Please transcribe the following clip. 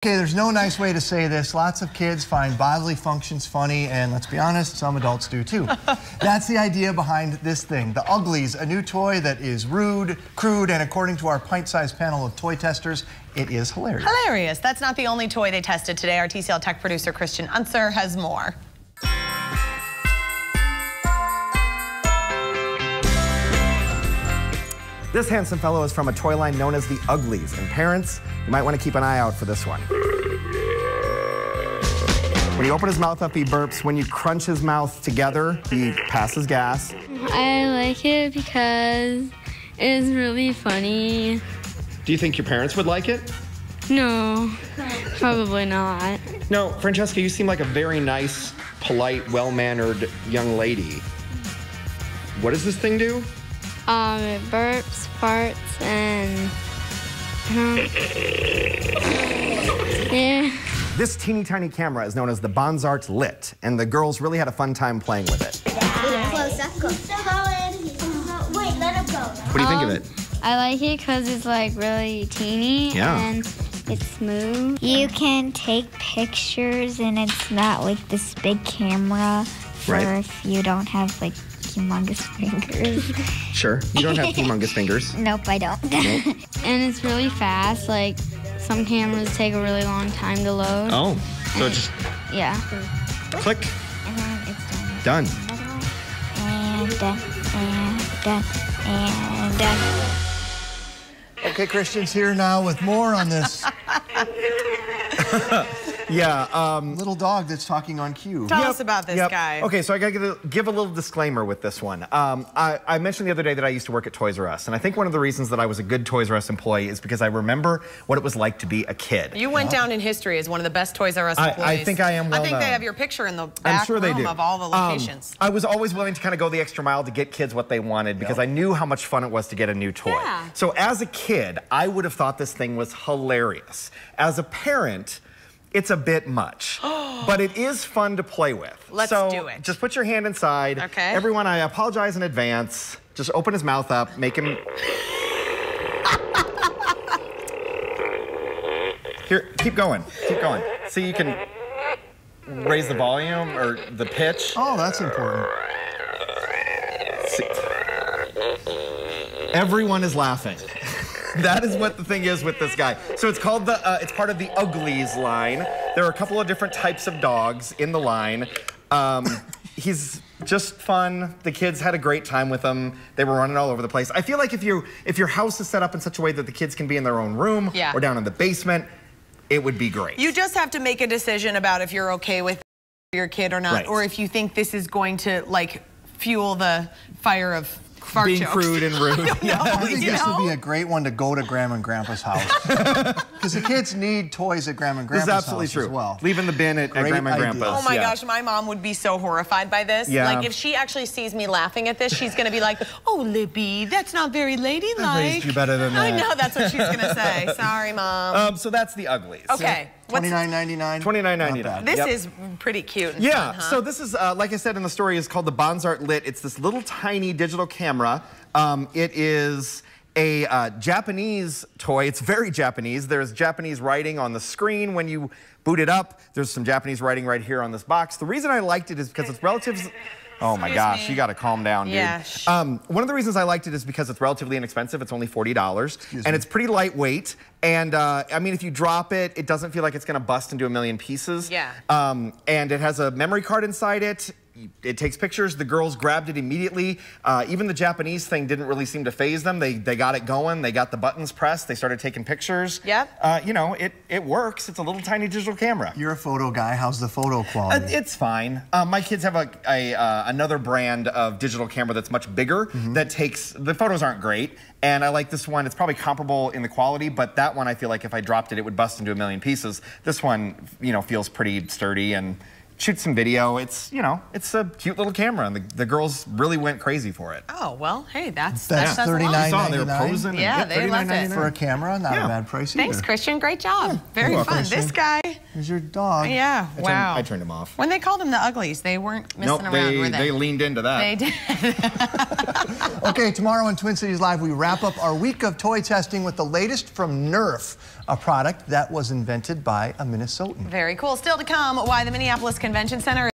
Okay, there's no nice way to say this. Lots of kids find bodily functions funny, and let's be honest, some adults do too. That's the idea behind this thing, the Uglies, a new toy that is rude, crude, and according to our pint-sized panel of toy testers, it is hilarious. Hilarious. That's not the only toy they tested today. Our TCL tech producer, Christian Unser, has more. This handsome fellow is from a toy line known as the Uglies, and parents, you might want to keep an eye out for this one. When you open his mouth up, he burps. When you crunch his mouth together, he passes gas. I like it because it's really funny. Do you think your parents would like it? No, probably not. No, Francesca, you seem like a very nice, polite, well-mannered young lady. What does this thing do? It burps, farts, and yeah. This teeny tiny camera is known as the Bonzart Lit, and the girls really had a fun time playing with it. Close up, go. Wait, let him go. What do you think of it? I like it because it's like really teeny and it's smooth. You can take pictures and it's not like this big camera for if you don't have like humongous fingers. Sure. You don't have humongous fingers. Nope, I don't. Nope. And it's really fast. Like some cameras take a really long time to load. Oh, so just click. And then it's done. Done. And done. And done. And done. Okay, Christian's here now with more on this little dog that's talking on cue. Tell us about this guy. Okay, so I gotta give a little disclaimer with this one. I mentioned the other day that I used to work at Toys R Us, and I think one of the reasons that I was a good Toys R Us employee is because I remember what it was like to be a kid. You went down in history as one of the best Toys R Us employees. I think I am well I think known. they have your picture in the back room of all the locations. I was always willing to kind of go the extra mile to get kids what they wanted because I knew how much fun it was to get a new toy. Yeah. So as a kid, I would have thought this thing was hilarious. As a parent, it's a bit much, but it is fun to play with. Let's do it. Just put your hand inside. Okay. Everyone, I apologize in advance. Just open his mouth up, make him... Here, keep going, keep going. See, you can raise the volume or the pitch. Oh, that's important. See. Everyone is laughing. That is what the thing is with this guy. So it's called it's part of the Uglies line. There are a couple of different types of dogs in the line. He's just fun. The kids had a great time with him. They were running all over the place. I feel like if your house is set up in such a way that the kids can be in their own room or down in the basement, it would be great. You just have to make a decision about if you're okay with your kid or not, or if you think this is going to like fuel the fire of fart being jokes. crude and rude. I think this would be a great one to go to Grandma and Grandpa's house. Because the kids need toys at Grandma and Grandpa's house. This is absolutely true. As well. Leaving the bin at Grandma and Grandpa's. Oh my gosh, my mom would be so horrified by this. Yeah. Like if she actually sees me laughing at this, she's gonna be like, "Oh, Libby, that's not very ladylike." I raised you better than that. I know, that's what she's gonna say. Sorry, Mom. So that's the Uglies. Okay. $29.99. $29.99. This is pretty cute. And yeah. fun, huh? So this is, like I said in the story, is called the Bonzart Lit. It's this little tiny digital camera. It is a Japanese toy. It's very Japanese. There's Japanese writing on the screen when you boot it up. There's some Japanese writing right here on this box. The reason I liked it is because it's relatively... Oh my gosh, you gotta calm down, dude. Yeah. One of the reasons I liked it is because it's relatively inexpensive. It's only $40, and it's pretty lightweight. And I mean, if you drop it, it doesn't feel like it's gonna bust into a million pieces. Yeah. And it has a memory card inside it. It takes pictures. The girls grabbed it immediately. Even the Japanese thing didn't really seem to faze them. They got it going. They got the buttons pressed. They started taking pictures. Yep. You know, it works. It's a little tiny digital camera. You're a photo guy. How's the photo quality? It's fine. My kids have another brand of digital camera that's much bigger that takes, the photos aren't great. And I like this one. It's probably comparable in the quality, but that one I feel like if I dropped it, it would bust into a million pieces. This one, you know, feels pretty sturdy and shoot some video. It's, you know, it's a cute little camera, and the girls really went crazy for it. Oh, well, hey, that's $39.99. They were posing. Yeah, they loved it. For a camera, not a bad price either. Thanks, Christian. Great job. Very welcome, fun. Christian. This guy. Here's your dog. Yeah, wow. I turned him off. When they called him the Uglies, they weren't messing around, were they? They leaned into that. They did. Okay, tomorrow on Twin Cities Live, we wrap up our week of toy testing with the latest from Nerf. a product that was invented by a Minnesotan. Very cool. Still to come, why the Minneapolis Convention Center